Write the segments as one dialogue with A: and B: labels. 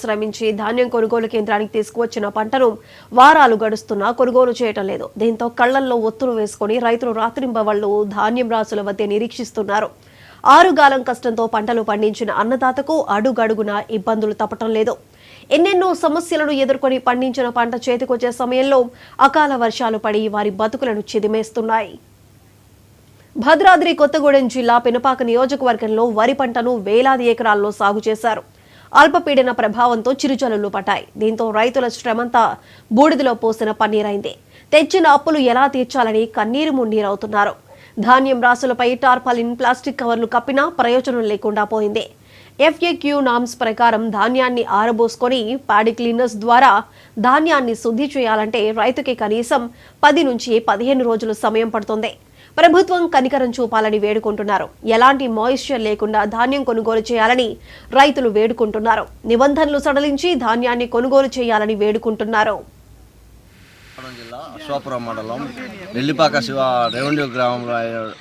A: శ్రమించి ధాన్యం కొనుగోలు కేంద్రానికి తీసుకువచ్చిన పంటను వారాలు గడుస్తున్నా కొనుగోలు చేయటం లేదు. దీంతో కళ్లల్లో ఒత్తులు వేసుకుని రైతులు రాత్రింబవళ్లు ధాన్యం రాసుల వద్ద నిరీక్షిస్తున్నారు. ఆరుగాలం కష్టంతో పంటలు పండించిన అన్నదాతకు అడుగడుగున ఇబ్బందులు తప్పటం లేదు. ఎన్నెన్నో సమస్యలను ఎదుర్కొని పండించిన పంట చేతికొచ్చే సమయంలో అకాల వర్షాలు పడి వారి బతుకులను చిదిమేస్తున్నాయి. భద్రాద్రి కొత్తగూడెం జిల్లా పినపాక నియోజకవర్గంలో వరి పంటను వేలాది ఎకరాల్లో సాగు చేశారు. అల్పపీడన ప్రభావంతో చిరుజల్లులు పట్టాయి. దీంతో రైతుల శ్రమంతా బూడిదలో పోసిన పన్నీరైంది. తెచ్చిన అప్పులు ఎలా తీర్చాలని కన్నీరు మున్నీరవుతున్నారు. ధాన్యం రాసులపై టార్పాలిన్ ప్లాస్టిక్ కవర్లు కప్పినా ప్రయోజనం లేకుండా పోయింది. FAQ నామ్స్ ప్రకారం ధాన్యాన్ని ఆరబోసుకొని ప్యాడీ క్లీనర్స్ ద్వారా ధాన్యాన్ని శుద్ధి చేయాలంటే రైతుకి కనీసం 10 నుంచి 15 రోజులు సమయం పడుతుంది. ప్రభుత్వం కనికరం చూపాలని వేడుకుంటున్నారు. ఎలాంటి మాయిశ్చర్ లేకుండా ధాన్యం కొనుగోలు చేయాలని రైతులు వేడుకుంటున్నారు. నిబంధనలు సడలించి ధాన్యాన్ని కొనుగోలు చేయాలని వేడుకుంటున్నారు.
B: జిల్లా అశ్వాపురం మండలం నెల్లిపాక శివ రెవెన్యూ గ్రామంలో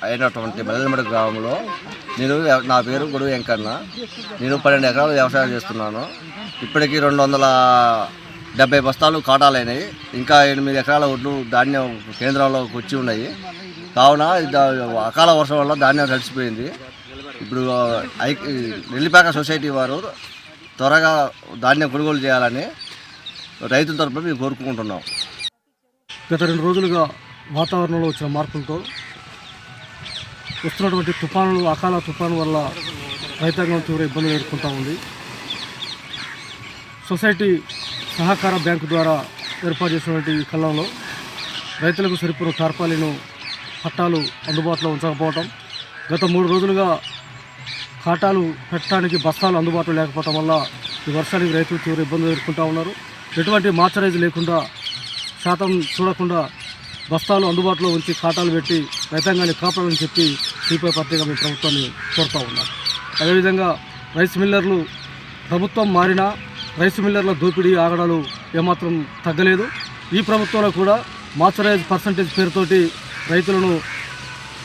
B: అయినటువంటి బల్లెమడి గ్రామంలో నా పేరు గొడుగు వెంకన్న. నేను 12 ఎకరాలు వ్యవసాయం చేస్తున్నాను. ఇప్పటికీ 270 బస్తాలు కాటాలైనాయి. ఇంకా 8 ఎకరాల ఒడ్లు ధాన్యం కేంద్రంలోకి వచ్చి ఉన్నాయి. కావున అకాల వర్షం వల్ల ధాన్యం తడిసిపోయింది. ఇప్పుడు నెల్లిపాక సొసైటీ వారు త్వరగా ధాన్యం కొనుగోలు చేయాలని రైతుల తరపున మేము కోరుకుంటున్నాం.
C: గత 2 రోజులుగా వాతావరణంలో వచ్చిన మార్పులతో వస్తున్నటువంటి తుఫానులు, అకాల తుఫాను వల్ల రైతాంగం తీవ్ర ఇబ్బందులు ఎదుర్కొంటూ ఉంది. సొసైటీ సహకార బ్యాంకు ద్వారా ఏర్పాటు చేసినటువంటి ఈ కళ్ళంలో రైతులకు సరిపడిన టార్పాలిను పట్టాలు అందుబాటులో ఉంచకపోవటం, గత 3 రోజులుగా కాటాలు పెట్టడానికి బస్తాలు అందుబాటులో లేకపోవటం వల్ల ఈ వర్షానికి రైతులు తీవ్ర ఇబ్బందులు ఎదుర్కొంటూ ఉన్నారు. ఎటువంటి మార్చరైజ్ లేకుండా, శాతం చూడకుండా బస్తాలు అందుబాటులో ఉంచి కాటాలు పెట్టి రైతాంగాన్ని కాపాడాలని చెప్పి సిపిఐ పార్టీగా మేము ప్రభుత్వాన్ని కోరుతూ ఉన్నాం. అదేవిధంగా రైస్ మిల్లర్లు ప్రభుత్వం మారినా రైస్ మిల్లర్ల దోపిడీ ఆగడాలు ఏమాత్రం తగ్గలేదు. ఈ ప్రభుత్వంలో కూడా మార్చరైజ్ పర్సంటేజ్ పేరుతోటి రైతులను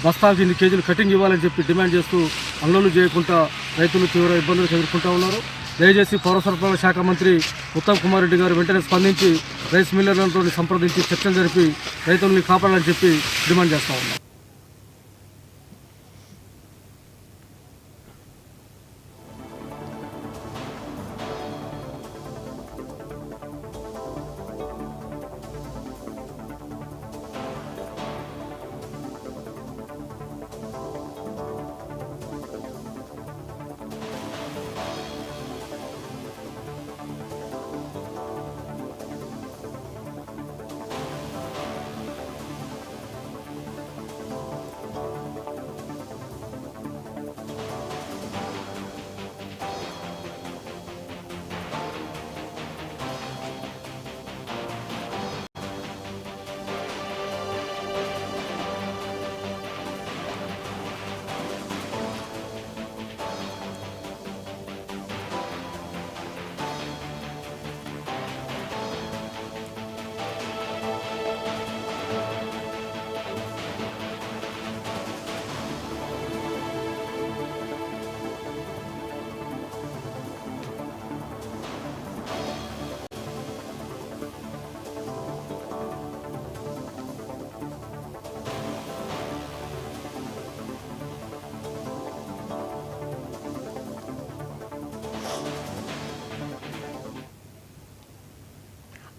C: బస్తాకి ఇన్ని కేజీలు కటింగ్ ఇవ్వాలని చెప్పి డిమాండ్ చేస్తూ అన్లోలు చేయకుండా రైతులు తీవ్ర ఇబ్బందులు ఎదుర్కొంటూ ఉన్నారు. దయచేసి పౌర సరఫరాల శాఖ మంత్రి ఉత్తమ్ కుమార్ రెడ్డి గారు వెంటనే స్పందించి రైస్ మిల్లర్లతో సంప్రదించి చర్చలు జరిపి రైతుల్ని కాపాడాలని చెప్పి డిమాండ్ చేస్తూ ఉన్నాం.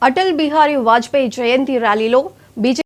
A: అటల్ బిహారీ వాజ్పేయి జయంతి ర్యాలీలో బీజేపీ